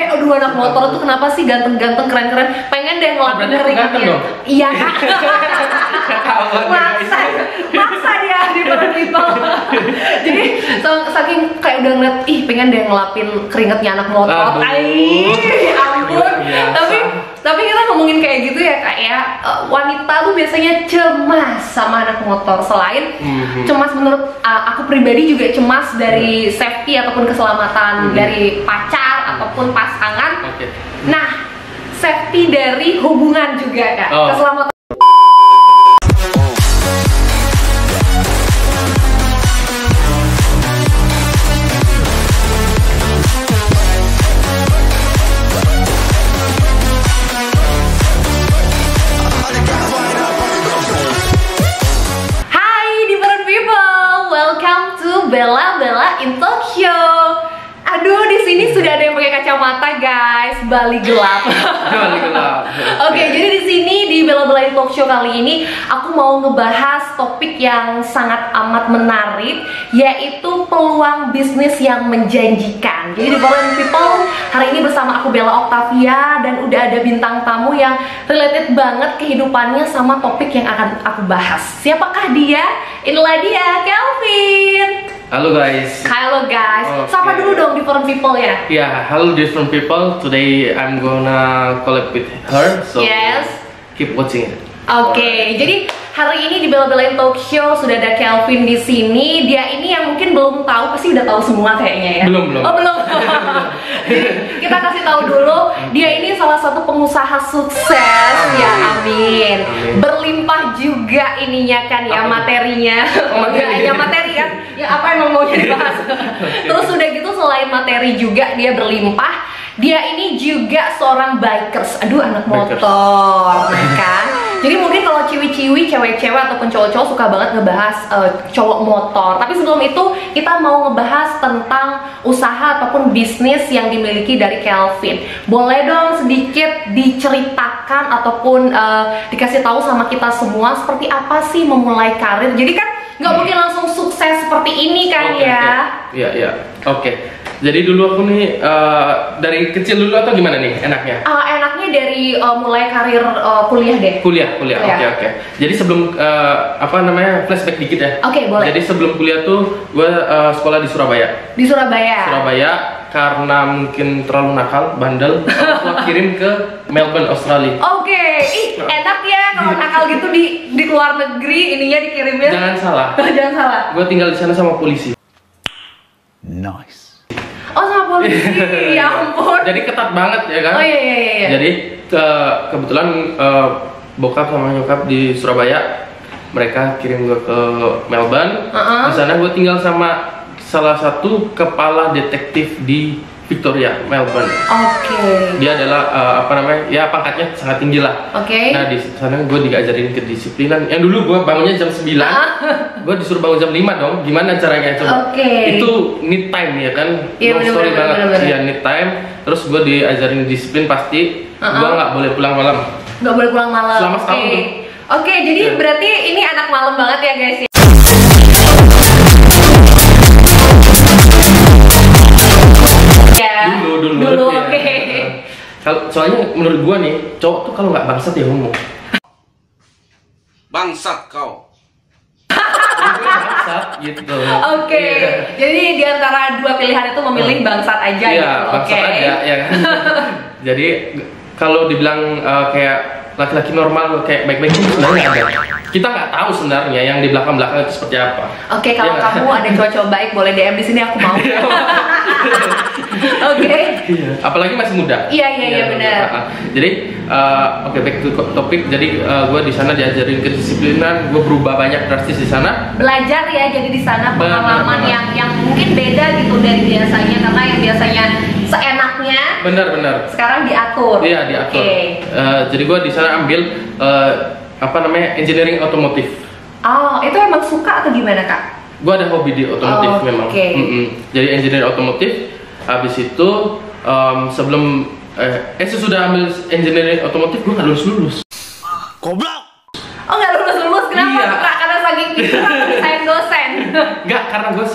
kayak aduh anak motor tuh kenapa sih ganteng-ganteng keren-keren, pengen deh ngelapin keringetnya. Iya. maksa dia di Foreign People. Jadi saking kayak udah ngeliat, ih pengen deh ngelapin keringetnya anak motor. Ampun. Tapi kita ngomongin kayak gitu ya kak ya, wanita tuh biasanya cemas sama anak motor. Selain cemas menurut aku pribadi juga cemas dari safety ataupun keselamatan dari pacar ataupun pasangan. Nah, safety dari hubungan juga kak, keselamatan. Bella in Talk Show. Aduh, di sini sudah ada yang pakai kacamata, guys. Bali gelap. Bali gelap. Oke, jadi di sini di Bella in Talk Show kali ini aku mau ngebahas topik yang sangat amat menarik, yaitu peluang bisnis yang menjanjikan. Jadi di Foreign People hari ini bersama aku Bella Octavia, dan udah ada bintang tamu yang related banget kehidupannya sama topik yang akan aku bahas. Siapakah dia? Inilah dia, Kelvin. Halo guys. Halo guys. Sapa dulu dong di Foreign People ya. Yeah, hello different people. Today I'm gonna collab with her. So yes. Keep watching it. Oke, jadi hari ini di Bella in Talk Show sudah ada Kelvin di sini. Dia ini yang mungkin belum tahu, pasti udah tahu semua kayaknya ya. Belum. Oh belum. Jadi kita kasih tahu dulu, dia ini salah satu pengusaha sukses. Ya amin. Berlimpah juga ininya kan ya, materinya. Ya materi kan. Ya apa yang mau dibahas. Terus udah gitu selain materi juga dia berlimpah. Dia ini juga seorang bikers. Aduh, anak motor, kan? Jadi mungkin kalau ciwi-ciwi, cewek-cewek ataupun cowok-cowok suka banget ngebahas cowok motor. Tapi sebelum itu kita mau ngebahas tentang usaha ataupun bisnis yang dimiliki dari Kelvin. Boleh dong sedikit diceritakan ataupun dikasih tahu sama kita semua seperti apa sih memulai karir. Jadi kan nggak mungkin langsung sukses seperti ini kan ya? Iya. Oke. Jadi dulu aku nih dari kecil dulu atau gimana nih enaknya? Enaknya dari mulai karir kuliah deh. Kuliah. Oke. Jadi sebelum flashback dikit ya. Oke, boleh. Jadi sebelum kuliah tuh gue sekolah di Surabaya. Di Surabaya. Karena mungkin terlalu nakal, bandel, aku kirim ke Melbourne, Australia. Oke. Enak ya kalau nakal gitu di luar negeri ininya dikirimnya. Jangan salah. Jangan salah. Gue tinggal di sana sama polisi. Nice. Oh, sama polisi. Ya ampun. Jadi ketat banget ya kan? Oh iya. Jadi kebetulan bokap sama nyokap di Surabaya, mereka kirim gue ke Melbourne. Di sana gue tinggal sama salah satu kepala detektif di Victoria, Melbourne. Oke. Dia adalah pangkatnya sangat tinggi lah. Oke. Nah di sana gue diajarin kedisiplinan. Yang dulu gue bangunnya jam 9, gue disuruh bangun jam 5 dong. Gimana caranya coba? Oke. Itu need time ya kan? Iya, story banget. Bener. Iya, need time. Terus gue diajarin disiplin pasti. Gue nggak boleh pulang malam. Nggak boleh pulang malam. Selama setahun tuh. Oke, jadi berarti ini anak malam banget ya guys ya. Dulu. Oke. Kalau soalnya menurut gua nih, cowok tuh kalau nggak bangsat ya ngomong. Bangsat kau. Bangsat gitu. Oke. Jadi di antara dua pilihan itu memilih bangsat aja gitu. Iya, bangsat aja ya kan. Jadi kalau dibilang kayak laki-laki normal kayak baik-baik itu sebenarnya ada. Kita nggak tahu sebenarnya yang di belakang-belakang itu seperti apa. Oke, kalau kamu ada cowok-cowok baik boleh DM di sini, aku mau. Oke. Apalagi masih muda. Iya benar. Jadi back to topik. Jadi gue di sana diajarin kedisiplinan. Gue berubah banyak drastis di sana. Belajar ya, jadi di sana pengalaman yang mungkin beda gitu dari biasanya, karena yang biasanya seenaknya. Benar. Sekarang diatur. Iya diatur. Okay. Jadi gue di sana ambil engineering otomotif. Oh, itu emang suka atau gimana kak? Gue ada hobi di otomotif memang. Jadi engineering otomotif. Habis itu sebelum sesudah ambil engineering otomotif gue nggak lulus. Goblok. Oh nggak lulus, kenapa? Iya. Kak, karena saking pintar atau sayang dosen? Nggak, karena gue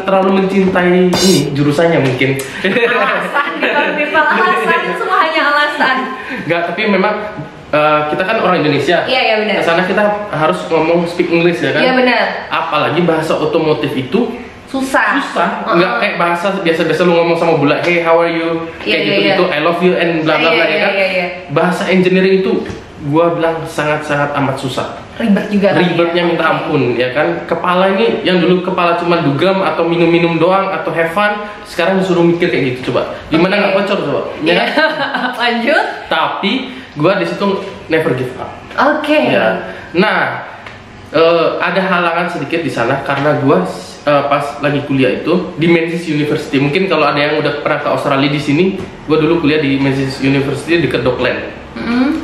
terlalu mencintai ini jurusannya mungkin. Alasan gitu, alasan. Enggak, tapi memang kita kan orang Indonesia. Iya, iya benar. Kesana kita harus ngomong speak English ya kan? Iya benar. Apalagi bahasa otomotif itu Susah. Nggak kayak bahasa biasa-biasa lu ngomong sama bule, hey how are you, kayak gitu-gitu, I love you and bla bla bla ya kan. Bahasa engineering itu gua bilang sangat-sangat amat susah. Ribet juga. Ribetnya minta ampun ya kan. Kepala ini yang dulu kepala cuma dugem atau minum-minum doang atau have fun, sekarang disuruh mikir kayak gitu coba. Gimana nggak bocor coba? Ya. Lanjut. Tapi gua di situ never give up. Oke. Ya. Nah, ada halangan sedikit di sana karena gua pas lagi kuliah itu di Menzies University. Mungkin kalau ada yang udah pernah ke Australia di sini, gua dulu kuliah di Menzies University dekat Dockland.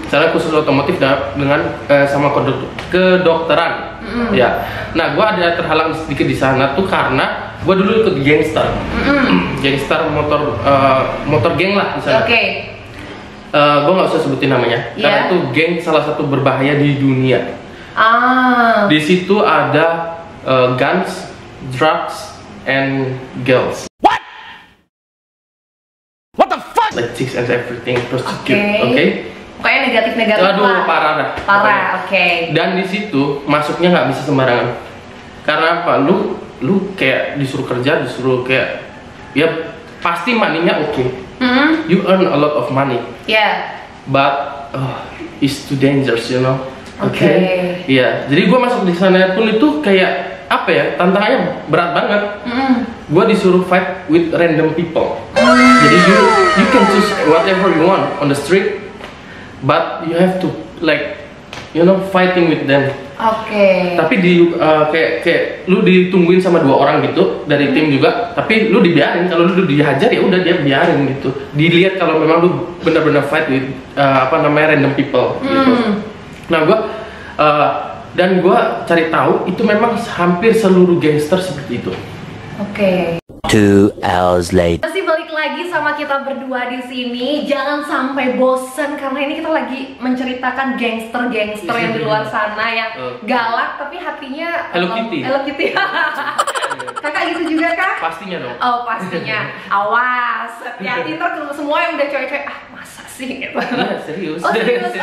Saya khusus otomotif dengan sama kedokteran. Ya. Nah, gua ada terhalang sedikit di sana tuh karena gua dulu ikut gangster. Gangster motor geng lah di sana. Oke. Gua nggak usah sebutin namanya. Karena itu geng salah satu berbahaya di dunia. Di situ ada guns, drugs, and girls. What the fuck? Like chicks and everything, prostitute. Oke. Kayak negatif-negatif. Aduh, parah dah. Parah, oke. Dan di situ masuknya nggak bisa sembarangan. Karena apa? Lu kayak disuruh kerja, disuruh kayak ya pasti money-nya oke. You earn a lot of money. But it's too dangerous, you know. Oke. Iya. Jadi gue masuk di sana pun itu kayak apa ya? Tantangannya berat banget. Gue disuruh fight with random people. Jadi you can choose whatever you want on the street, but you have to like fighting with them. Oke. Tapi kayak lu ditungguin sama 2 orang gitu dari tim juga, tapi lu dibiarin. Kalau lu dihajar ya udah dia biarin gitu. Dilihat kalau memang lu benar-benar fight with random people gitu. Nah, gua cari tahu itu memang hampir seluruh gangster seperti itu. Oke. 2 hours later. Masih balik lagi sama kita berdua di sini. Jangan sampai bosen karena ini kita lagi menceritakan gangster-gangster yang di luar sana yang galak tapi hatinya Hello Kitty. Hello Kitty. Kakak gitu juga kak? Pastinya dong. Oh pastinya. Awas, hati-hati ntar semua yang udah cewek-cewek masa sih gitu. Iya, serius. Oh serius,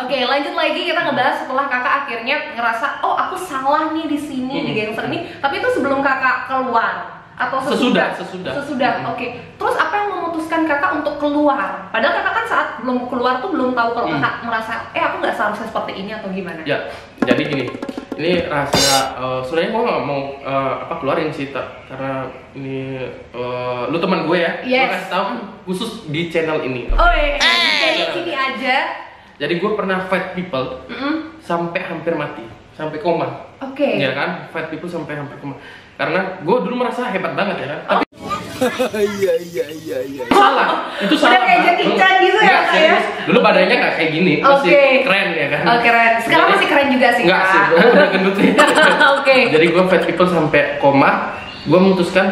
oke. Lanjut lagi kita ngebahas setelah kakak akhirnya ngerasa aku salah nih di sini di gangster ini. Tapi itu sebelum kakak keluar atau sesudah. Oke. Terus apa yang memutuskan kakak untuk keluar? Padahal kakak kan saat belum keluar tuh belum tahu kalau kakak merasa aku nggak seharusnya seperti ini atau gimana? Ya, jadi gini. Ini rahasia. Sebenarnya gue nggak mau keluarin sih, karena ini lu teman gue ya. Gue kasih tahu khusus di channel ini. Oh iya. Channel ini aja. Jadi gue pernah fight people sampai hampir mati, sampai koma. Oke. Ya kan, fight people sampai hampir koma. Karena gue dulu merasa hebat banget ya kan. Tapi Iya. salah. Itu salah. Udah kayak Jackie Chan gitu ya kak ya? Dulu badannya nggak kayak gini, masih keren ya kan. Oh keren. Sekarang masih keren juga sih. Enggak sih, udah gendut sih. Oke. Jadi gue fight people sampai koma. Gue memutuskan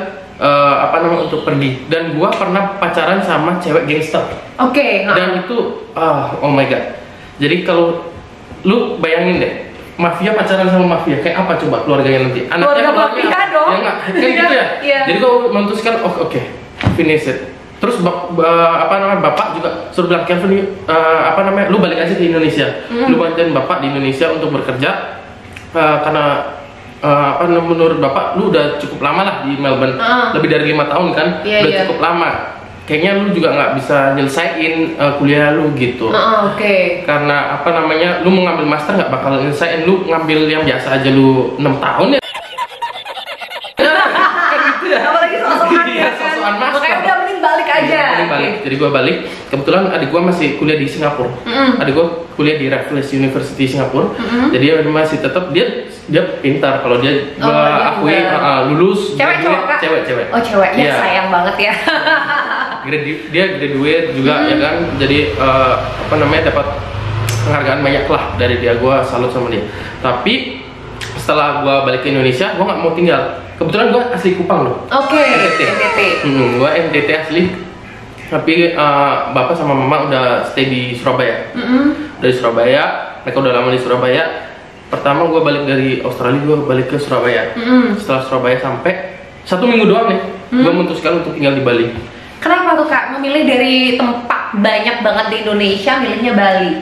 untuk pergi. Dan gue pernah pacaran sama cewek gangster. Oke. Dan itu oh my god. Jadi kalau lu bayangin deh, mafia pacaran sama mafia kayak apa coba keluarganya nanti? Keluarga mafia dong. Ya enggak, kan gitu ya. Jadi gue memutuskan oke, finish it. Terus bapak juga suruh bilang Kevin, lu balik aja ke Indonesia. Lu bantuin bapak di Indonesia untuk bekerja karena menurut bapak lu udah cukup lama lah di Melbourne, lebih dari 5 tahun kan, udah cukup lama. Kayaknya lu juga nggak bisa nyelesain kuliah lu gitu. Oke. Karena lu mau ngambil master nggak bakal nyelesain, lu ngambil yang biasa aja lu 6 tahun ya. Apalagi sosokan master. Makanya udah mending balik aja. Mending balik. Jadi gua balik. Kebetulan adik gua masih kuliah di Singapura. Adik gua kuliah di Raffles University Singapura. Jadi dia masih tetap dia pintar. Kalau dia akui lulus. Cewek cowok kak? Cewek. Oh cewek. Ya sayang banget ya. Dia graduate juga ya kan. Jadi dapat penghargaan banyak lah dari dia. Gua salut sama dia. Tapi setelah gua balik ke Indonesia, gua nggak mau tinggal. Kebetulan gua asli Kupang loh. Oke. NTT. Gua NTT asli. Tapi bapak sama mama udah stay di Surabaya. Dari Surabaya, mereka udah lama di Surabaya. Pertama gue balik dari Australia, gue balik ke Surabaya. Setelah Surabaya sampai 1 minggu doang nih, gue memutuskan untuk tinggal di Bali. Kenapa tuh kak memilih dari tempat banyak banget di Indonesia milihnya Bali?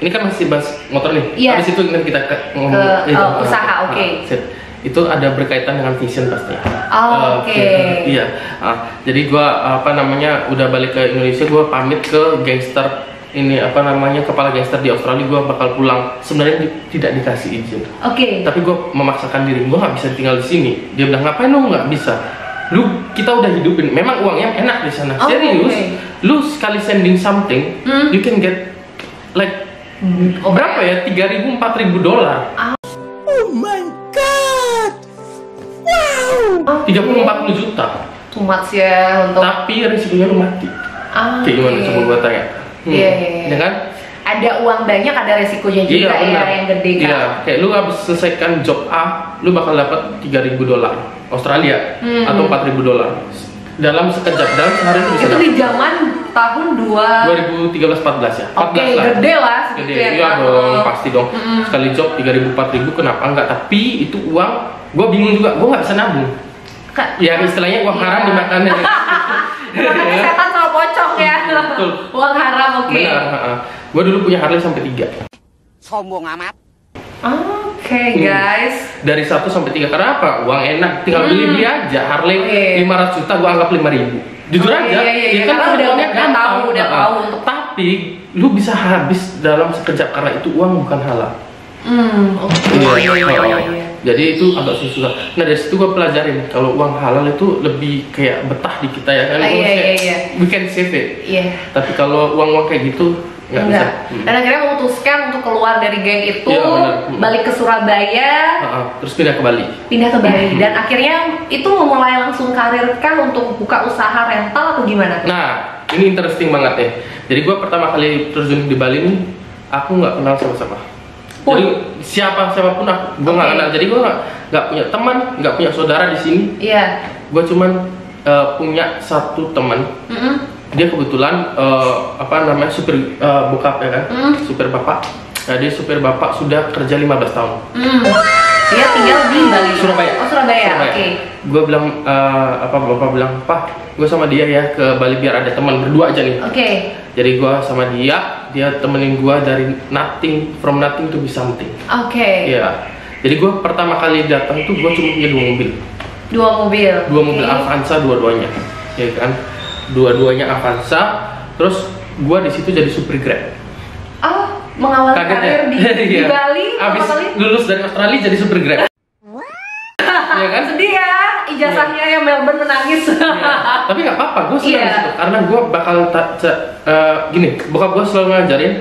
Ini kan masih bahas motor nih. Iya. Habis itu kita ngomong usaha, oke. Itu ada berkaitan dengan vision pasti. Oke. Iya. Jadi gua udah balik ke Indonesia, gua pamit ke gangster ini kepala gangster di Australia. Gua bakal pulang. Sebenarnya tidak dikasih izin. Oke. Tapi gua memaksakan diri, gua nggak bisa tinggal di sini. Dia bilang, ngapain lu nggak bisa? Kita udah hidupin. Memang uangnya enak di sana. Serius. Lu sekali sending something, you can get like berapa ya? 3.000 4.000 dolar. Oh my god! Wow! 30-40 juta. Too much ya untuk. Tapi risikonya lu mati. Kayak gimana coba gua tanya? Iya. Ya kan? Ada uang banyak, ada resikonya juga yang gede kan. Iya, kayak lu habis selesaikan job A, lu bakal dapat 3.000 dolar Australia atau 4.000 dolar. Dalam sekejap, dalam sehari lu bisa itu di zaman tahun 2013-14 ya. 14 lah. Gede lah Gede, ya, iya dong, pasti dong. Sekali job 3.000-4.000 kenapa enggak? Tapi itu uang, gua bingung juga, gua nggak bisa nabung. Ya istilahnya uang haram dimakan. Makannya setan sama pocong ya. Betul. Uang haram, oke. Benar. Gua dulu punya Harley sampai 3. Sombong amat. Oke, guys. Dari 1 sampai 3 karena apa? Uang enak, tinggal beli aja. Harley 500 juta gua anggap 5.000. Jujur aja. Iya, kan karena udah tahu untuk. Tapi lu bisa habis dalam sekejap karena itu uang bukan halal. Iya. Jadi itu agak susah. Nah dari situ gue pelajarin kalau uang halal itu lebih kayak betah di kita ya kan. Iya. We can save it. Iya. Tapi kalau uang kayak gitu nggak bisa. Dan akhirnya memutuskan untuk keluar dari geng itu, balik ke Surabaya, terus pindah ke Bali. Dan akhirnya itu memulai langsung karir kah untuk buka usaha rental atau gimana? Nah ini interesting banget ya. Jadi gue pertama kali terjun di Bali nih, aku nggak kenal siapa-siapa. Jadi siapapun gue nggak kenal. Jadi gue nggak punya teman, nggak punya saudara di sini. Iya. Gue cuman punya satu teman. Dia kebetulan supir bokap ya kan, supir bapak. Nah dia supir bapak sudah kerja 15 tahun. Dia tinggal di Bali. Surabaya. Oh Surabaya. Oke. Gue bilang bapak bilang, "Pak, gue sama dia ya ke Bali biar ada teman berdua aja nih." Oke. Jadi gue sama dia temenin gue dari from nothing to be something. Oke. Iya. Jadi gue pertama kali datang tuh gue cuma punya 2 mobil. 2 mobil. Avanza dua-duanya, ya kan? Dua-duanya Avanza. Terus gue di situ jadi supir Grab. Oh, mengawal karir di Bali. Abis lulus dari Australia jadi supir Grab. Iya kan? Sedih ya, ijazahnya yang Melbourne menangis. Tapi nggak apa-apa, gue senang gitu. Karena gue bakal gini, bokap gue selalu ngajarin,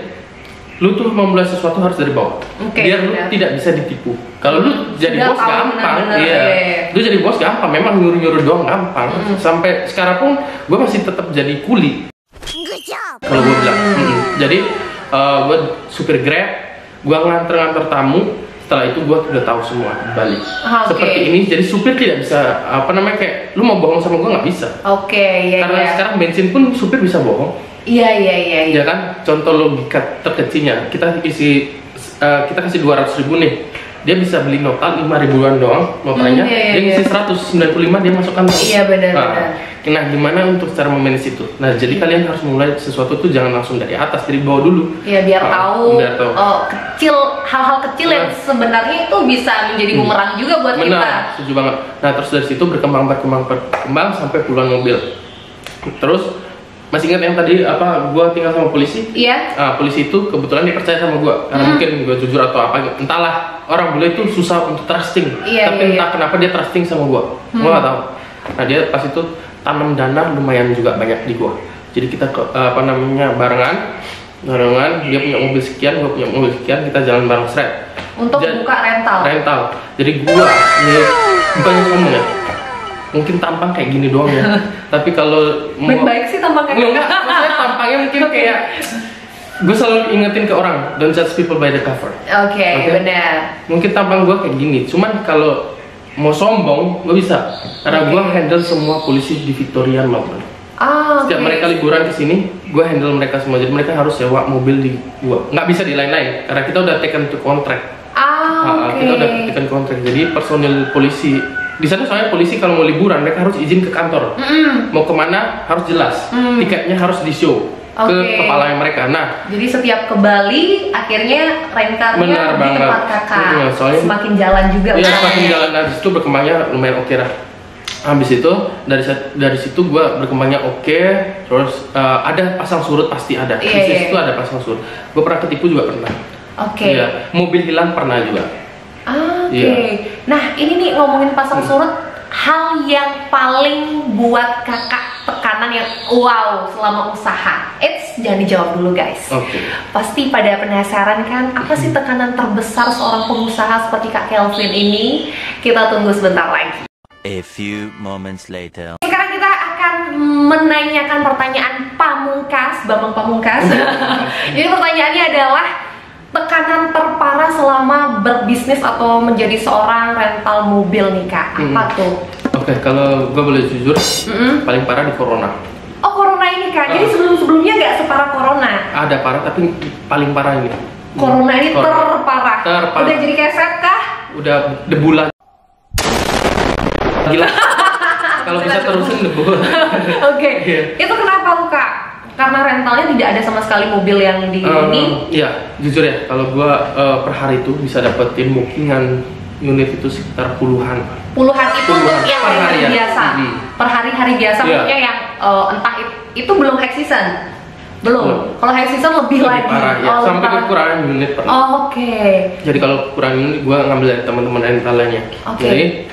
lu tuh memulai sesuatu harus dari bawah, biar lu tidak bisa ditipu. Kalau lu jadi bos gampang, lu jadi bos gampang, memang nyuruh-nyuruh doang gampang. Sampai sekarang pun gue masih tetap jadi kuli. Kalau gue bilang, jadi gue supir Grab, gue nganter tamu. Setelah itu gue udah tahu semua balik. Seperti ini, jadi supir tidak bisa kayak lu mau bohong sama gue nggak bisa. Karena sekarang bensin pun supir bisa bohong. Iya. Ya kan, contoh logika terkecilnya, kita kasih 200.000 nih, dia bisa beli notal 5.000-an doang notalnya, dia ngisi 195 dia masukkan. Iya benar. Nah gimana untuk cara memanage itu? Nah jadi kalian harus mulai sesuatu tuh jangan langsung dari atas, dari bawah dulu. Iya biar tahu. Hal-hal kecil yang sebenarnya itu bisa menjadi bumerang juga buat kita. Benar, setuju banget. Nah terus dari situ berkembang sampai puluhan mobil. Terus masih ingat yang tadi gua tinggal sama polisi? Iya. Polisi itu kebetulan dia percaya sama gua karena mungkin gua jujur atau apa, entahlah, orang bule itu susah untuk trusting. Tapi entah kenapa dia trusting sama gua. Gua nggak tahu. Nah dia pas itu tanam dana lumayan juga banyak di gua. Jadi kita barengan, dia punya mobil sekian, gua punya mobil sekian, kita jalan bareng untuk buka rental. Jadi gua bukannya ngomong ya, mungkin tampang kayak gini doang ya. Tapi kalau baik sih tampangnya. Maksudnya tampangnya mungkin kayak, gue selalu ingetin ke orang, don't judge people by the cover. Oke, benar. Mungkin tampang gue kayak gini, cuman kalau mau sombong gue bisa, karena gue handle semua polisi di Victoria, Melbourne. Setiap mereka liburan ke sini, gue handle mereka semua. Jadi mereka harus sewa mobil di gue, nggak bisa di lain-lain, karena kita udah taken to contract. Kita udah taken contract. Jadi personil polisi Di sana soalnya polisi kalau mau liburan mereka harus izin ke kantor. Mau kemana harus jelas. Tiketnya harus di show ke kepalanya mereka. Nah, jadi setiap ke Bali akhirnya rentarnya di tempat kakak. Soalnya semakin jalan juga. Iya, semakin jalan dari situ berkembangnya lumayan oke lah. Habis itu dari situ gue berkembangnya oke. Terus ada pasang surut pasti ada. Bisnis itu ada pasang surut. Gue pernah ketipu juga pernah. Iya, mobil hilang pernah juga. Nah ini nih ngomongin pasang surut, hal yang paling buat kakak tekanan yang wow selama usaha. Jangan dijawab dulu guys. Pasti pada penasaran kan, apa sih tekanan terbesar seorang pengusaha seperti Kak Kelvin ini? Kita tunggu sebentar lagi. A few moments later. Sekarang kita akan menanyakan pertanyaan pamungkas, Bambang Pamungkas. Jadi pertanyaannya adalah tekanan terparah selama berbisnis atau menjadi seorang rental mobil nih Kak, apa tuh? Kalau gue boleh jujur, paling parah di corona. Oh corona ini Kak, jadi sebelum-sebelumnya nggak separah corona? Ada parah, tapi paling parah ini. Corona ini terparah. Udah jadi keset kah? Udah debulan. Gila. Kalau bisa terusin debu. Itu kenapa lu Kak? Karena rentalnya tidak ada sama sekali mobil yang di ini. Iya, jujur ya, kalau gua per hari itu bisa dapetin bookingan unit itu sekitar puluhan. Puluhan itu untuk yang hari biasa. Per hari biasa maksudnya yang entah itu belum high season. Belum. Kalau high season lebih lagi. Parah, ya. Sampai kekurangan unit pernah. Jadi kalau kurang unit gua ngambil dari teman-teman rentalnya. Jadi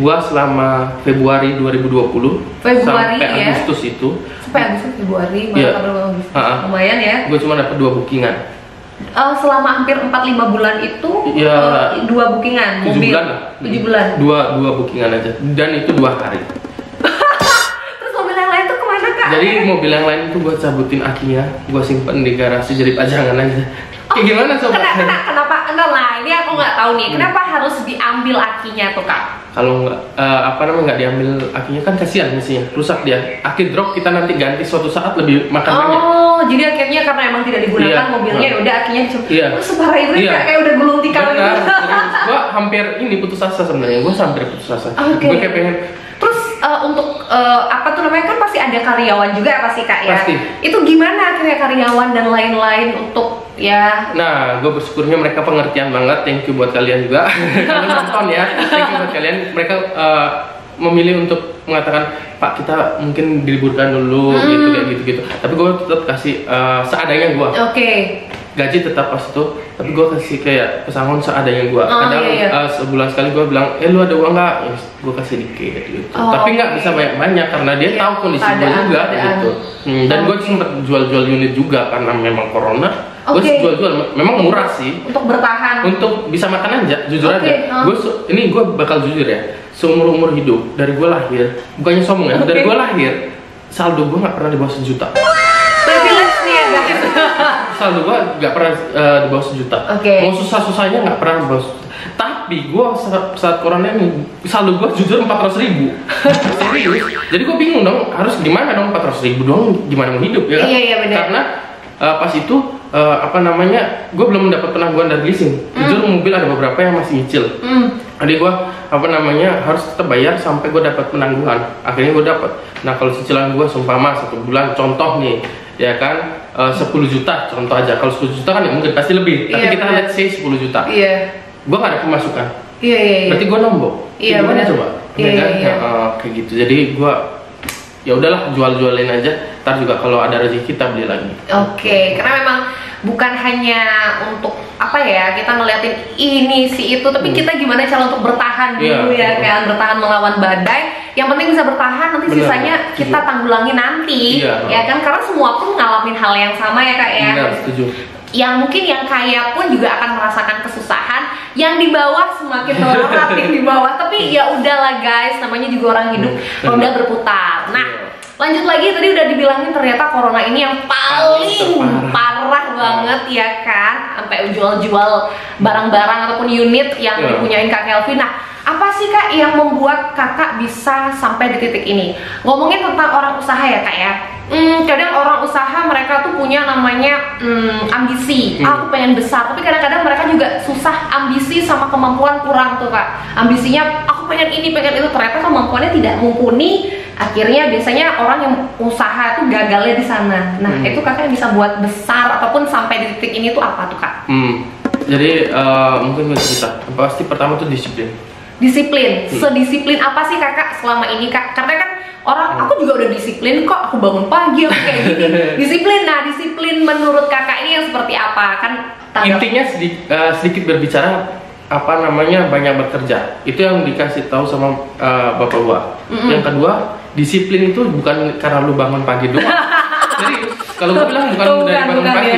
gua selama Februari 2020 sampai Agustus itu. Sampai Agustus Februari lumayan ya. Gue cuma dapat 2 bookingan. Selama hampir 4-5 bulan itu 2 bookingan 7 mobil. 7 bulan. 2 bookingan aja. Dan itu 2 hari. Terus mobil yang lain tuh kemana Kak? Jadi mobil yang lain itu gue cabutin akinya, gue simpen di garasi jadi pajangan aja. Kayak gimana coba? Kenapa? Ini aku nggak tahu nih. Kenapa harus diambil akinya tuh Kak? Kalau nggak diambil akinya kan kasihan mesinnya, rusak dia. Aki drop kita nanti ganti suatu saat lebih makan banyak. Jadi akhirnya karena emang tidak digunakan mobilnya, udah akinya separah itu kayak udah gulung tikar. Benar. Gue hampir putus asa sebenarnya. Gue hampir putus asa. Gue kayak pengen. Terus untuk apa tuh namanya kan pasti ada karyawan juga pasti Kak ya. Pasti. Itu gimana kayak karyawan dan lain-lain untuk ya? Nah, gue bersyukurnya mereka pengertian banget. Thank you buat kalian juga. Kalau nonton ya, thank you buat kalian. Mereka memilih untuk mengatakan Pak kita mungkin diliburkan dulu gitu kayak gitu. Tapi gue tetap kasih seadanya gue. Gaji tetap pas itu, tapi gue kasih kayak pesangon seadanya gue. Kadang sebulan sekali gue bilang, lu ada uang nggak? Ya, gue kasih dikit gitu. Tapi nggak bisa banyak-banyak karena dia tahu kondisi gue juga gitu. Dan gue sempat jual-jual unit juga karena memang corona. Gue jual-jual, memang murah sih. Untuk bertahan. Untuk bisa makan aja, jujur aja. Ini gue bakal jujur ya. Seumur-umur hidup dari gue lahir, bukannya sombong ya. Dari gue lahir, saldo gue nggak pernah di bawah 1 juta. Privilege nih ya guys. Saldo gue nggak pernah di bawah 1 juta. Mau susah-susahnya nggak pernah di bawah 1 juta. Tapi gue saat corona ini saldo gue jujur 400.000. Serius. Jadi gue bingung dong, harus gimana dong 400.000 doang gimana mau hidup ya kan? Iya benar. Karena pas itu gue belum mendapat penangguhan dari leasing. Jujur mobil ada beberapa yang masih nyicil. Jadi gue harus tetap bayar sampai gue dapat penangguhan. Akhirnya gue dapat. Nah kalau cicilan gue seumpama 1 bulan contoh nih ya kan 10 juta contoh aja. Kalau 10 juta kan ya mungkin pasti lebih. Tapi kita lihat sih 10 juta. Gue gak ada pemasukan. Berarti gue nombok. Gimana coba? Kayak gitu. Jadi gue ya udahlah jual-jualin aja. Ntar juga kalau ada rezeki kita beli lagi. Karena memang bukan hanya untuk apa ya kita ngeliatin ini si itu, tapi kita gimana cara untuk bertahan dulu ya kan, bertahan melawan badai. Yang penting bisa bertahan, nanti sisanya kita tanggulangi nanti ya kan, karena semua pun ngalamin hal yang sama ya Kak ya. Setuju. Yang mungkin yang kaya pun juga akan merasakan kesusahan, yang di bawah semakin relatif di bawah, tapi ya udahlah guys, namanya juga orang hidup, roda berputar. Nah lanjut lagi, tadi udah dibilangin ternyata corona ini yang paling parah banget ya kan, sampai jual-jual barang-barang ataupun unit yang dipunyain Kak Kelvin. Nah apa sih Kak yang membuat Kakak bisa sampai di titik ini? Ngomongin tentang orang usaha ya Kak ya, Kadang orang usaha mereka tuh punya namanya ambisi. Aku pengen besar, tapi kadang-kadang mereka juga susah ambisi sama kemampuan kurang tuh Kak. Ambisinya aku pengen ini, pengen itu, ternyata kemampuannya tidak mumpuni. Akhirnya biasanya orang yang usaha tuh gagalnya di sana. Nah, itu Kakak bisa buat besar ataupun sampai di titik ini tuh apa tuh Kak? Jadi mungkin gue cerita. Pasti pertama tuh disiplin. Disiplin. Sedisiplin apa sih Kakak selama ini Kak? Karena kan orang, aku juga udah disiplin kok, aku bangun pagi, aku kayak gini. Disiplin, nah disiplin menurut Kakak ini yang seperti apa? Kan intinya sedikit berbicara, apa namanya, banyak bekerja. Itu yang dikasih tahu sama bapak gua. Yang kedua, disiplin itu bukan karena lu bangun pagi doang. Jadi kalau gua bilang bukan dari bangun pagi,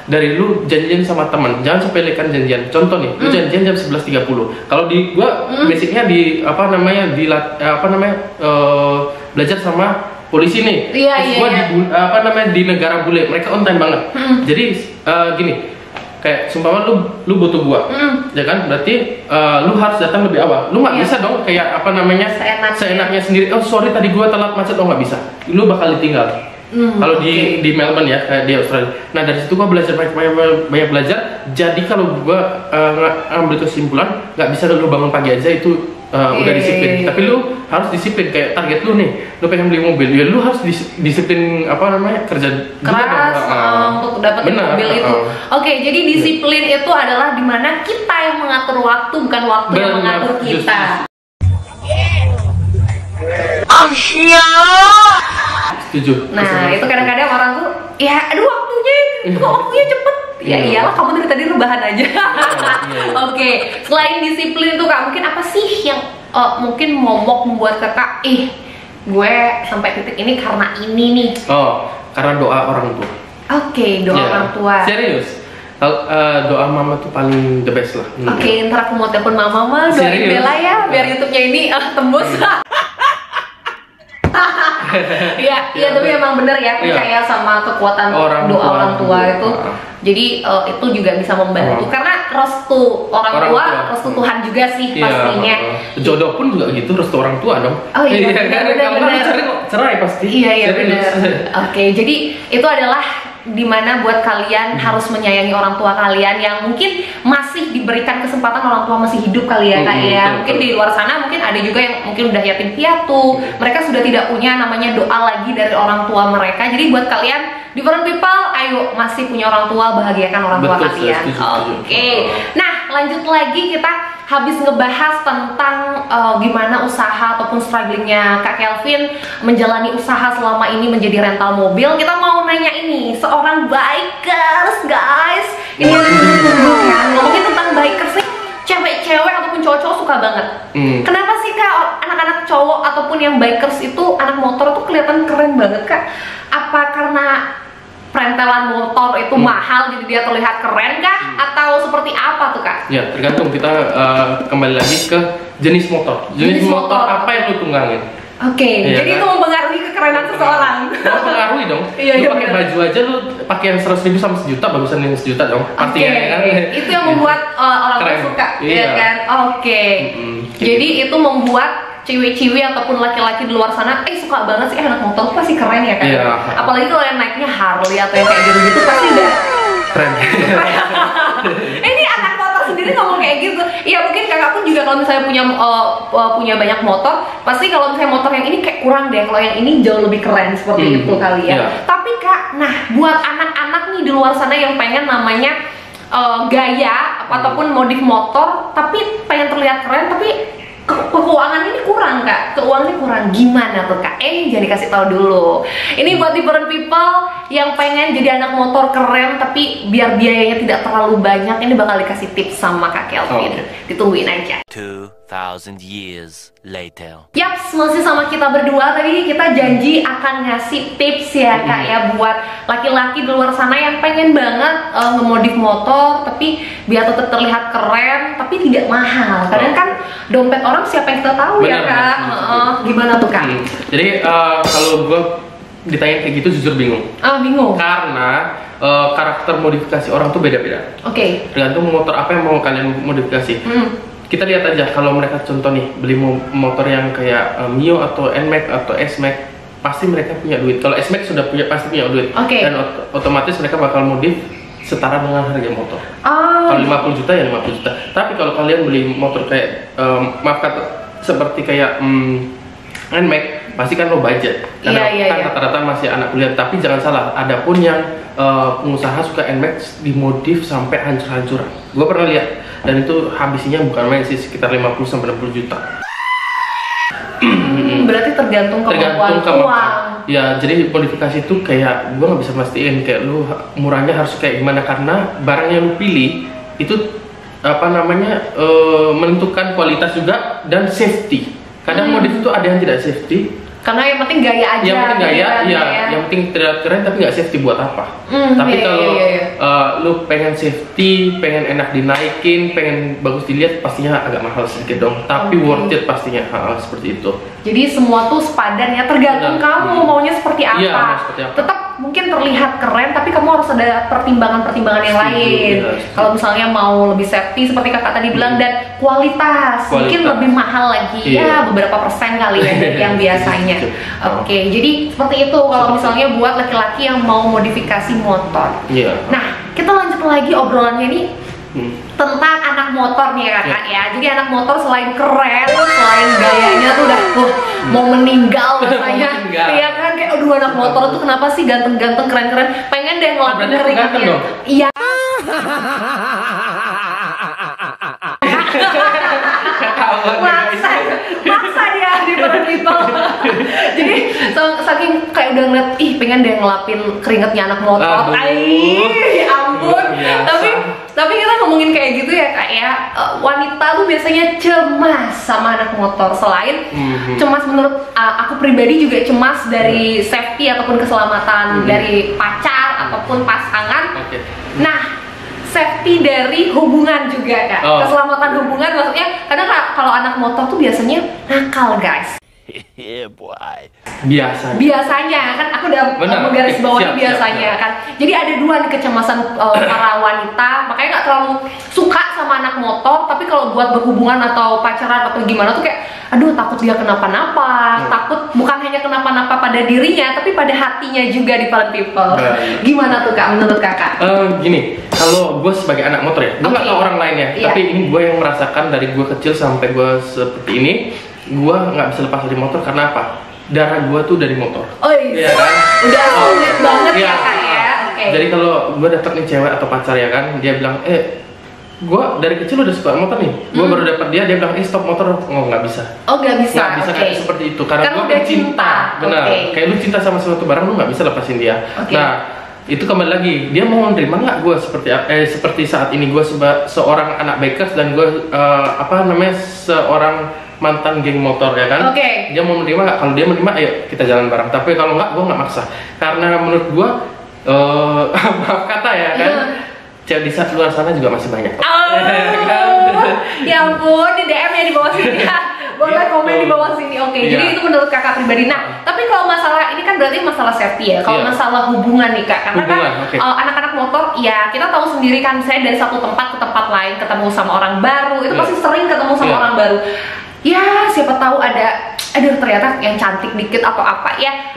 dari lu janjian sama teman, jangan sepelekan janjian. Contoh nih, lu janjian jam 11.30. Kalau di gua basicnya di belajar sama polisi nih. Terus gua di negara bule, mereka on time banget. Jadi gini, kayak sumpama lu butuh gua, ya kan? Berarti lu harus datang lebih awal. Lu nggak bisa dong kayak seenaknya sendiri. Oh sorry tadi gua telat macet, oh nggak bisa. Lu bakal ditinggal. Kalau di Melbourne ya, kayak di Australia. Nah dari situ gua belajar banyak belajar. Jadi kalau gua ngambil kesimpulan, nggak bisa lu bangun pagi aja itu udah disiplin. Tapi lu harus disiplin, kayak target lu nih, lu pengen beli mobil, ya lu harus disiplin kerja keras untuk dapetin mobil itu. Oke, jadi disiplin itu adalah dimana kita yang mengatur waktu, bukan waktu yang mengatur kita. Setuju. Nah itu kadang-kadang orang tuh, ya aduh waktunya cepet. Ya iyalah, kamu dari tadi rebahan aja. Oke, selain disiplin tuh Kak, mungkin apa sih yang mungkin momok membuat Kakak, gue sampai titik ini karena ini nih? Oh, karena doa orang tua. Oke, doa orang tua. Serius. Doa mama tuh paling the best lah. Oke, ntar aku mau telepon mama doain Bella ya, biar YouTube-nya ini tembus. Iya, tapi emang bener ya, percaya sama kekuatan doa orang tua itu. Jadi itu juga bisa membantu karena restu orang tua, restu Tuhan juga sih pastinya. Jodoh pun juga gitu, restu orang tua dong. Oh iya, benar. Cerai pasti. Iya benar. Oke, jadi itu adalah dimana buat kalian harus menyayangi orang tua kalian yang mungkin masih diberikan kesempatan, orang tua masih hidup kali ya Kak ya. Mungkin di luar sana mungkin ada juga yang mungkin udah yatim piatu, mereka sudah tidak punya namanya doa lagi dari orang tua mereka. Jadi buat kalian different people, ayo masih punya orang tua, bahagiakan orang tua kalian. Oke. Nah lanjut lagi, kita habis ngebahas tentang gimana usaha ataupun strugglingnya Kak Kelvin menjalani usaha selama ini menjadi rental mobil. Kita mau nanya ini, seorang bikers guys, ini ngomongin tentang bikers nih, cewek-cewek ataupun cowok-cowok suka banget. Kenapa sih Kak anak-anak cowok ataupun yang bikers itu, anak motor tuh kelihatan keren banget Kak? Apa karena perentelan motor itu mahal jadi dia terlihat keren kah? Atau seperti apa tuh Kak? Ya tergantung, kita kembali lagi ke jenis motor. Jenis motor apa yang lu tunggangin? Oke, jadi itu mempengaruhi kekerenan seseorang. Mempengaruhi dong. Lu pakai baju aja, lu pakai yang 100.000 sama 1 juta, bagusan yang 1 juta dong. Pastinya kan. Itu yang membuat orang tuh suka, ya kan? Oke. Jadi itu membuat cewek-cewek ataupun laki-laki di luar sana suka banget sih, anak motor pasti keren ya kan? Apalagi kalau yang naiknya Harley atau yang kayak gitu-gitu pasti udah keren. Ini anak motor sendiri ngomong kayak gitu. Iya mungkin Kakak pun juga kalau misalnya punya banyak motor, pasti kalau misalnya motor yang ini kayak kurang deh, kalau yang ini jauh lebih keren seperti itu kali ya. Tapi Kak, nah buat anak-anak nih di luar sana yang pengen namanya gaya ataupun modif motor tapi pengen terlihat keren tapi keuangan ini kurang Kak, keuangannya kurang, gimana tuh Kak? Jadi kasih tahu dulu. Ini buat different people yang pengen jadi anak motor keren tapi biar biayanya tidak terlalu banyak, ini bakal dikasih tips sama Kak Kelvin. Ditungguin aja. 2000 years later. Yaps, masih sama kita berdua. Tadi kita janji akan ngasih tips ya Kak ya buat laki-laki di luar sana yang pengen banget ngemodif motor tapi biar tetap terlihat keren tapi tidak mahal. Kadang kan dompet orang siapa yang kita tahu ya Kak. Gimana tuh Kak? Jadi kalau gue ditanya kayak gitu jujur bingung. Bingung. Karena karakter modifikasi orang tuh beda-beda. Oke. Tergantung motor apa yang mau kalian modifikasi. Kita lihat aja kalau mereka contoh nih beli motor yang kayak Mio atau NMAX atau S-Max, pasti mereka punya duit. Kalau S-Max sudah pasti punya duit. Dan otomatis mereka bakal modif setara dengan harga motor. Kalau 50 juta ya 50 juta. Tapi kalau kalian beli motor kayak maaf kata seperti kayak NMAX, pasti kan low budget. Karena kan rata-rata masih anak kuliah. Tapi jangan salah, ada pun yang pengusaha suka NMAX dimodif sampai hancur-hancuran. Gue pernah lihat, dan itu habisnya bukan main sih, sekitar 50-60 juta. Berarti tergantung kemampuan uang. Ya, jadi modifikasi itu kayak gue nggak bisa mastiin kayak lu murahnya harus kayak gimana, karena barang yang lu pilih itu apa namanya menentukan kualitas juga dan safety. Kadang modif itu ada yang tidak safety. Karena yang penting gaya aja. Yang penting gaya, yang penting terlihat keren tapi nggak safety buat apa? Tapi kalau lu pengen safety, pengen enak dinaikin, pengen bagus dilihat, pastinya agak mahal sedikit dong. Tapi worth it pastinya, seperti itu. Jadi semua tuh sepadan ya, tergantung kamu maunya seperti apa. Iya, seperti apa. Tetap mungkin terlihat keren, tapi kamu harus ada pertimbangan-pertimbangan yang lain. Kalau misalnya mau lebih safety seperti kakak tadi bilang, dan kualitas mungkin lebih mahal lagi, ya beberapa persen kali ya dari yang biasanya. Oke, jadi seperti itu kalau misalnya buat laki-laki yang mau modifikasi motor. Nah, kita lanjut lagi obrolannya nih tentang anak motor nih kakak ya. Jadi anak motor selain keren, selain gayanya tuh udah mau meninggal rasanya. Iya kan, kayak aduh anak motor tuh kenapa sih ganteng-ganteng, keren-keren, pengen deh ngelapin keringatnya. Iya. maksa dia di people. Jadi saking kayak udah ngeliat, pengen deh ngelapin keringetnya anak motor. Ampun. Tapi kita ngomongin kayak gitu ya kak ya, wanita tuh biasanya cemas sama anak motor. Selain cemas menurut aku pribadi, juga cemas dari safety ataupun keselamatan dari pacar ataupun pasangan. Nah, safety dari hubungan juga kak, keselamatan hubungan maksudnya. Kadang kalau anak motor tuh biasanya nakal guys. Biasanya kan, aku udah menggaris bawahi biasanya kan. Jadi ada dua nih kecemasan para wanita, makanya nggak terlalu suka sama anak motor. Tapi kalau buat berhubungan atau pacaran atau gimana tuh kayak, aduh takut dia kenapa-napa, takut bukan hanya kenapa-napa pada dirinya, tapi pada hatinya juga di people. Gimana tuh kak menurut kakak? Gini, kalau gue sebagai anak motor ya, gue nggak tahu orang lain ya, tapi ini gue yang merasakan dari gue kecil sampai gue seperti ini. Gue nggak bisa lepas dari motor karena apa? Darah gue tuh dari motor. Iya kan? Udah sulit banget ya kak ya. Jadi kalau gue dapet nih cewek atau pacar ya kan, dia bilang, gue dari kecil udah suka motor nih. Gue baru dapet dia bilang, stop motor. Nggak bisa. Nggak bisa. Nggak bisa kayak seperti itu. Karena gue udah cinta. Benar. Kayak lu cinta sama suatu barang, lu nggak bisa lepasin dia. Nah, itu kembali lagi, dia mau menerima nggak gue seperti saat ini gue seorang anak bikers, dan gue seorang mantan geng motor ya kan. Dia mau menerima nggak? Kalau dia menerima, ayo kita jalan bareng. Tapi kalau nggak, gue nggak maksa. Karena menurut gue maaf kata ya kan, cewek di luar sana juga masih banyak. Ya ampun, di DM ya di bawah sini ya. Boleh komen di bawah sini. Jadi itu menurut kakak pribadi. Nah, tapi kalau masalah ini kan berarti masalah safety ya. Kalau masalah hubungan nih kak, karena kan anak-anak motor ya, kita tahu sendiri kan, saya dari satu tempat ke tempat lain ketemu sama orang baru, itu pasti sering ketemu sama orang baru. Ya siapa tahu ada, ternyata yang cantik dikit atau apa ya.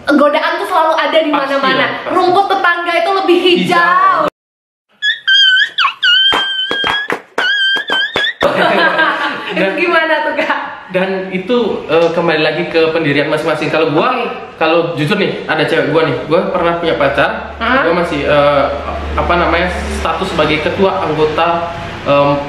Godaan tuh selalu ada di mana-mana. Rumput tetangga itu lebih hijau. Itu gimana tuh kak? Dan itu kembali lagi ke pendirian masing-masing. Kalau gua, kalau jujur nih, ada cewek gua nih, gua pernah punya pacar. Gua masih status sebagai ketua anggota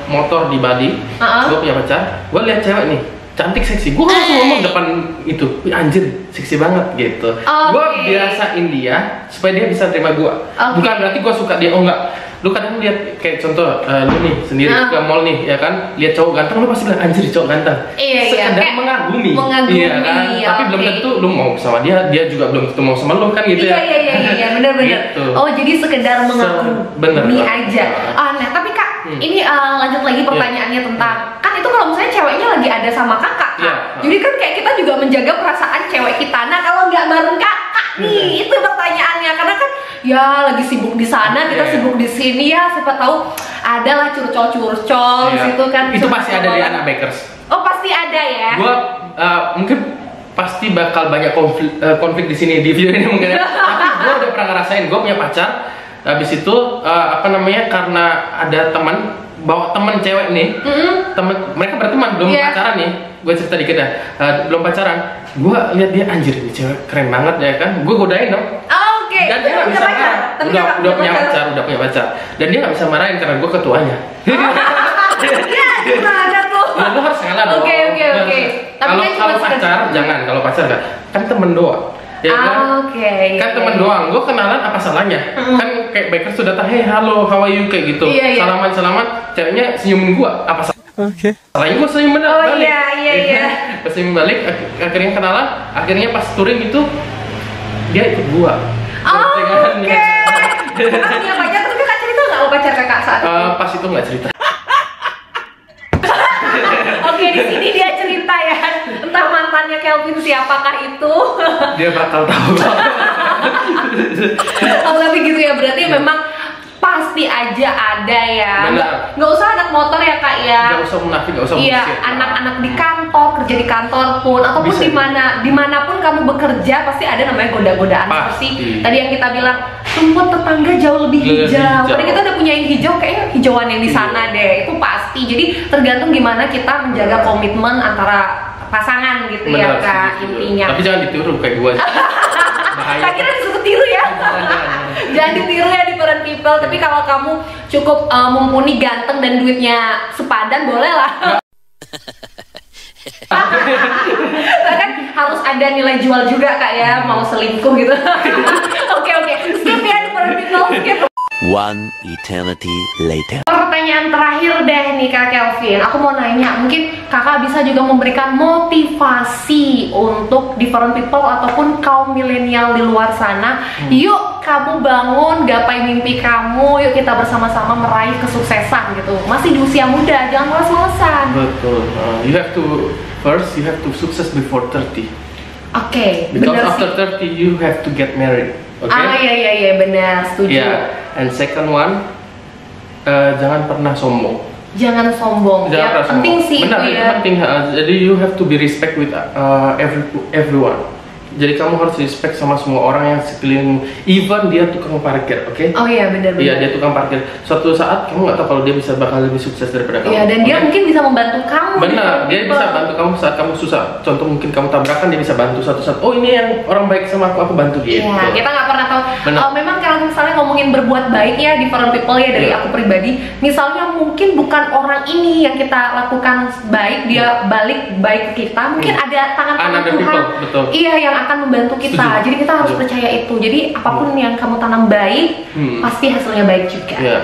motor di Bali. Gua punya pacar. Gua lihat cewek nih, cantik, seksi. Gua langsung ngomong depan itu, anjir, seksi banget gitu. Gua biasain dia supaya dia bisa terima gua. Bukan berarti gua suka dia, enggak. Lu kadang lihat kayak contoh, lu nih sendiri ke mall nih ya kan, lihat cowok ganteng, lu pasti bilang anjir cowok ganteng. Sekedar mengagumi. Iya kan, tapi belum tentu lu mau sama dia, dia juga belum tentu mau sama lu kan gitu ya. Iya, benar-benar. Gitu. Jadi sekedar mengagumi aja. Nah tapi kak, ini lanjut lagi pertanyaannya tentang, kan itu kalau misalnya ceweknya lagi ada sama kakak, jadi kan kayak kita juga menjaga perasaan cewek kita. Nah kalau nggak bareng kakak nih, itu pertanyaannya, karena kan ya lagi sibuk di sana, kita sibuk di sini ya, siapa tahu adalah curcol di situ kan. Itu pasti ada di anak bikers. Pasti ada ya. Gua mungkin pasti bakal banyak konflik di sini di video ini mungkin. Tapi gue udah pernah ngerasain, gue punya pacar. Habis itu karena ada bawa teman cewek nih, mereka berteman belum pacaran nih. Gue cerita dikit ya, belum pacaran. Gue lihat dia anjir ini cewek keren banget ya kan. Gue godain dong. Oke. Dan dia nggak bisa marah. Udah punya pacar. Dan dia nggak bisa marahin karena gue ketuanya. Ya, gimana tuh? Ya, lu harus ngalah dong. Oke. Kalau pacar jangan, kalau pacar enggak. Kan temen doang. Ya kan? Kan temen doang. Gue kenalan apa salahnya? Kan kayak biker sudah tahu, hey halo, how are you kayak gitu. Salaman, ceweknya senyumin gue. Apa salahnya gue senyum balik? Iya. Pas senyum balik, akhirnya kenalan. Akhirnya pas touring itu dia ikut gue. Oke. Kakak punya pacar, tapi kakak cerita nggak mau pacar kakak saat itu? Pas itu nggak cerita. Oke, di sini dia cerita ya. Entah mantannya Kelvin siapakah itu. Dia bakal tahu. Tapi gitu ya, berarti memang pasti aja ada ya. Benar. Nggak usah anak motor ya kak ya. Nggak usah munafik, nggak usah Iya, bullshit. anak-anak di kantor, kerja di kantor pun, ataupun dimanapun kamu bekerja pasti ada namanya goda-godaan. Seperti tadi yang kita bilang, rumput tetangga jauh lebih hijau. Tadi kita udah punya yang hijau, kayaknya hijauan yang di sana deh. Itu pasti. Jadi tergantung gimana kita menjaga komitmen antara pasangan gitu. Benar, ya kak, intinya. Tapi jangan ditiru kayak gue. Bahaya. Tak kira disuruh tiru ya. Jangan ditiru ya di different people. Tapi kalau kamu cukup mumpuni, ganteng dan duitnya sepadan, boleh lah. Kan harus ada nilai jual juga kak ya, mau selingkuh gitu. Oke, skip ya different people, skip. One eternity later. Pertanyaan terakhir deh nih Kak Kelvin, aku mau nanya, mungkin kakak bisa juga memberikan motivasi untuk different people ataupun kaum milenial di luar sana. Yuk kamu bangun, gapai mimpi kamu, yuk kita bersama-sama meraih kesuksesan gitu. Masih di usia muda, jangan malas-malasan. Betul. You have to success before 30. Oke, Because bener after sih. 30 you have to get married. Okay? Iya benar, setuju. And second one, jangan pernah sombong. Jangan sombong. Jangan pernah penting sombong. sih Benar, itu itu ya. penting. Jadi you have to be respect with everyone. Jadi kamu harus respect sama semua orang yang sekeliling, even dia tukang parkir, oke? Oh iya benar. Iya, dia tukang parkir. Suatu saat kamu nggak tahu kalau dia bakal lebih sukses daripada kamu. Iya, dan dia mungkin bisa membantu kamu. Benar, dia bisa bantu kamu saat kamu susah. Contoh mungkin kamu tabrakan, dia bisa bantu suatu saat. Oh ini yang orang baik sama aku bantu gitu. Iya, kita nggak pernah tahu. Memang kalau misalnya ngomongin berbuat baik ya, different people ya dari aku pribadi. Misalnya mungkin bukan orang ini yang kita lakukan baik, dia balik baik ke kita. Mungkin ada tangan-tangan Tuhan. Betul. Iya, yang akan membantu kita. Jadi kita harus percaya itu. Jadi apapun yang kamu tanam baik, pasti hasilnya baik juga. Iya.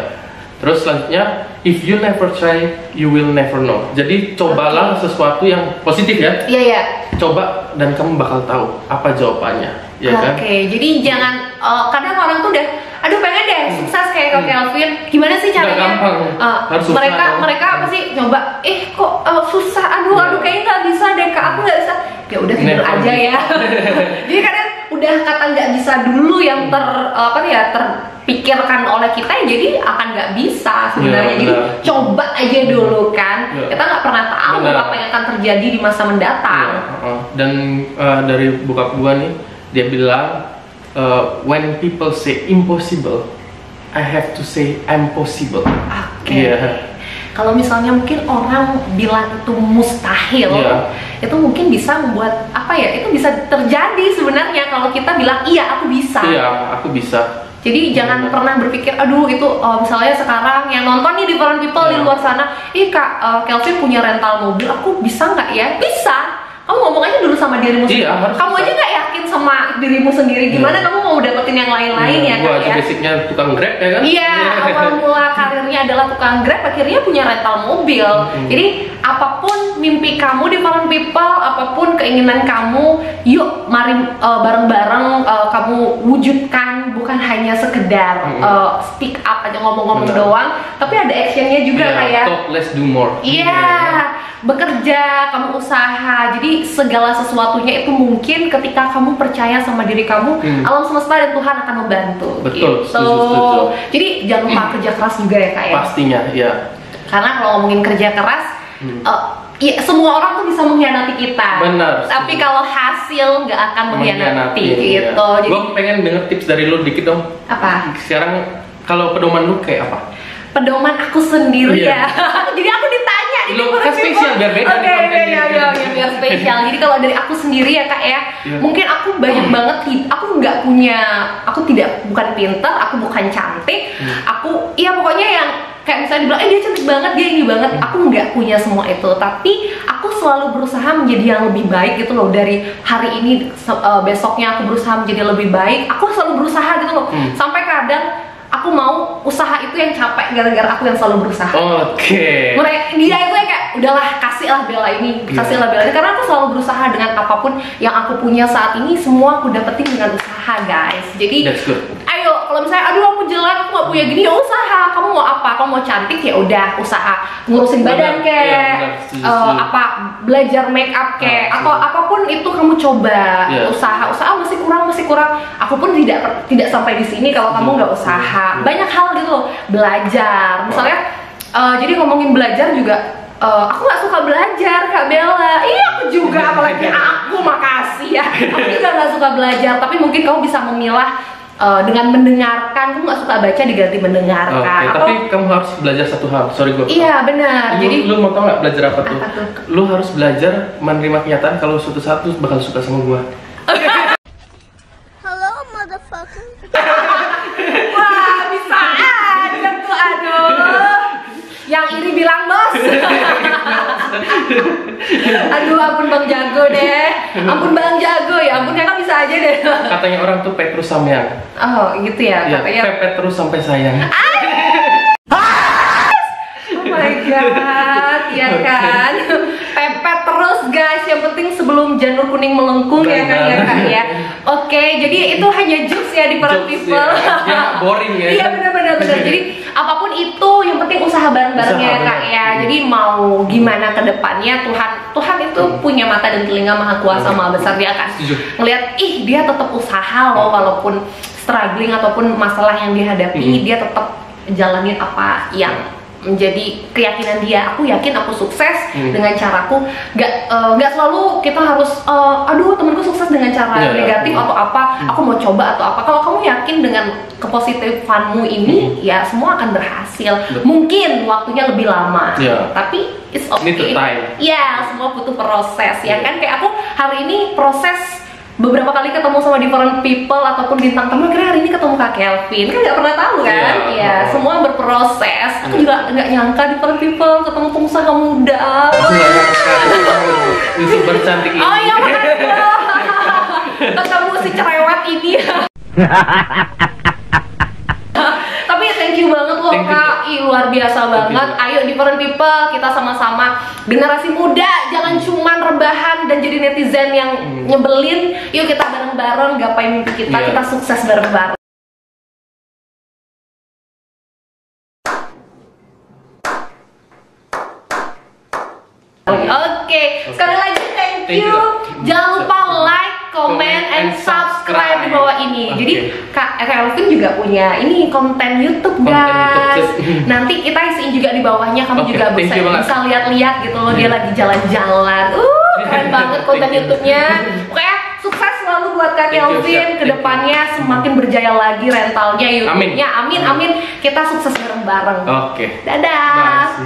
Terus selanjutnya, if you never try, you will never know. Jadi cobalah sesuatu yang positif ya. Iya. Coba dan kamu bakal tahu apa jawabannya, ya kan? Oke, jadi jangan kadang orang tuh udah, aduh pengen deh sukses kayak Kak Kelvin. Gimana sih caranya? Gampang. Harus susah, mereka apa sih nyoba? Kok susah? Aduh kayaknya nggak bisa deh Kak, aku nggak bisa. Ya udah tidur aja ya. Jadi kadang udah kata nggak bisa dulu yang terpikirkan oleh kita, ya jadi akan nggak bisa sebenarnya. Jadi coba aja dulu kan. Kita nggak pernah tahu apa yang akan terjadi di masa mendatang. Dan dari bokap gua nih, dia bilang when people say impossible, I have to say I'm possible. Oke. Kalau misalnya mungkin orang bilang itu mustahil, itu mungkin bisa membuat itu bisa terjadi sebenarnya kalau kita bilang iya aku bisa. Iya, aku bisa. Jadi jangan pernah berpikir, aduh itu misalnya sekarang yang nonton nih different people di luar sana, Kak Kelvin punya rental mobil, aku bisa nggak ya? Bisa. Kamu ngomong aja dulu sama dirimu sendiri. Kamu aja nggak yakin sama dirimu sendiri, gimana kamu mau dapetin yang lain-lain ya Kak ya? Basicnya tukang Grab ya kan? Iya, awal mula karirnya adalah tukang Grab, akhirnya punya rental mobil. Jadi apapun mimpi kamu different people, apapun keinginan kamu, yuk mari bareng-bareng kamu wujudkan, bukan hanya sekedar speak up aja ngomong-ngomong doang, tapi ada actionnya juga kayak talk less do more. Bekerja, kamu usaha. Jadi segala sesuatunya itu mungkin ketika kamu percaya sama diri kamu, alam semesta dan Tuhan akan membantu. Betul, gitu. setuju. Jadi jangan lupa kerja keras juga ya Kak ya. Pastinya, ya. Karena kalau ngomongin kerja keras, ya, semua orang tuh bisa mengkhianati kita. Benar. Tapi kalau hasil nggak akan mengkhianati gitu. Ya. Jadi Gue pengen denger tips dari lu dikit dong. apa? Sekarang kalau pedoman lu kayak apa? Pedoman aku sendiri Iya. ya. Jadi aku ditanya di Lu Different kan spesial, People. biar beda Oke, nih kontennya. iya, biar spesial. Jadi kalau dari aku sendiri ya kak ya, Iya. mungkin aku banyak banget, aku nggak punya, aku bukan pinter, aku bukan cantik, aku, ya pokoknya yang kayak misalnya dibilang, dia cantik banget, dia ini banget, aku nggak punya semua itu. Tapi aku selalu berusaha menjadi yang lebih baik gitu loh. Dari hari ini, besoknya aku berusaha menjadi lebih baik. Aku selalu berusaha gitu loh. Sampai kadang aku mau usaha itu yang capek gara-gara aku yang selalu berusaha. Oke. Dia itu yang kayak udahlah kasihlah bela ini, kasihlah bela ini, karena aku selalu berusaha dengan apapun yang aku punya saat ini, semua aku dapetin dengan usaha guys. Jadi That's good. ayo kalau misalnya aduh aku jelek, aku gak punya gini, ya usaha. Kamu mau apa? Kamu mau cantik ya udah usaha, ngurusin badan apa belajar make up atau apapun itu kamu coba. Usaha masih kurang. Aku pun tidak sampai di sini kalau kamu nggak usaha. Banyak hal gitu loh, belajar misalnya. Jadi ngomongin belajar juga, aku nggak suka belajar Kak Bella. Iya aku juga, apalagi aku, makasih ya. Aku juga nggak suka belajar, tapi mungkin kamu bisa memilah dengan mendengarkan. Kamu nggak suka baca, diganti mendengarkan. Tapi kamu harus belajar satu hal. Sorry gue. Iya benar. Jadi lu mau tau nggak belajar apa tuh? Lu harus belajar menerima kenyataan kalau suatu saat lu bakal suka sama gua. Hello, motherfucker. wah bisa aja tuh, aduh. Yang iri bilang bos. Aduh ampun Bang Jago deh. Ampun Bang Jago ya, ampun kakak bisa aja deh. Katanya orang tuh Petrus Samyang. Oh gitu ya, katanya. Pepet terus sampai sayang. Oh my god, ya kan. Pepet terus guys, yang penting sebelum janur kuning melengkung ya kan ya kak ya. Oke, jadi itu hanya jokes ya di para people. Ya, boring ya. Iya benar. Jadi apapun itu yang penting usaha bareng-bareng ya kak ya. Jadi mau gimana ke depannya, Tuhan itu punya mata dan telinga, maha kuasa, maha besar. Dia akan ngelihat, dia tetap usaha loh, walaupun struggling ataupun masalah yang dihadapi, dia tetap jalanin apa yang menjadi keyakinan dia. Aku yakin aku sukses dengan caraku. Nggak selalu kita harus aduh temanku sukses dengan cara negatif atau apa, aku mau coba atau apa. Kalau kamu yakin dengan kepositifanmu ini, ya semua akan berhasil. Mungkin waktunya lebih lama, tapi it's okay. Ya, semua butuh proses ya kan. Kayak aku hari ini proses beberapa kali ketemu sama different people ataupun bintang tamu. Kira hari ini ketemu Kak Kelvin, kan nggak pernah tahu kan. Semua berproses. Aku juga nggak nyangka different people ketemu pengusaha muda. Aku nggak nyangka YouTuber cantik ini. Oh iya makasih. Ketemu si cerewet ini. Tapi thank you banget loh Kak, luar biasa banget. Ayo different people, kita sama-sama generasi muda, jangan cuman rebahan dan jadi netizen yang nyebelin. Yuk kita bareng-bareng gapai mimpi kita, kita sukses bareng-bareng. Oke, sekali lagi thank you. Jangan lupa like, comment, and subscribe di bawah ini. Jadi Kak Kelvin juga punya ini konten YouTube guys. Nanti kita isiin juga di bawahnya. Kamu juga bisa lihat-lihat gitu loh. Dia lagi jalan-jalan. Keren banget konten YouTube-nya. Pokoknya sukses selalu buat Kak Kelvin. Kedepannya semakin berjaya lagi rentalnya, YouTube-nya. Amin. Kita sukses bareng-bareng. Oke. Dadah.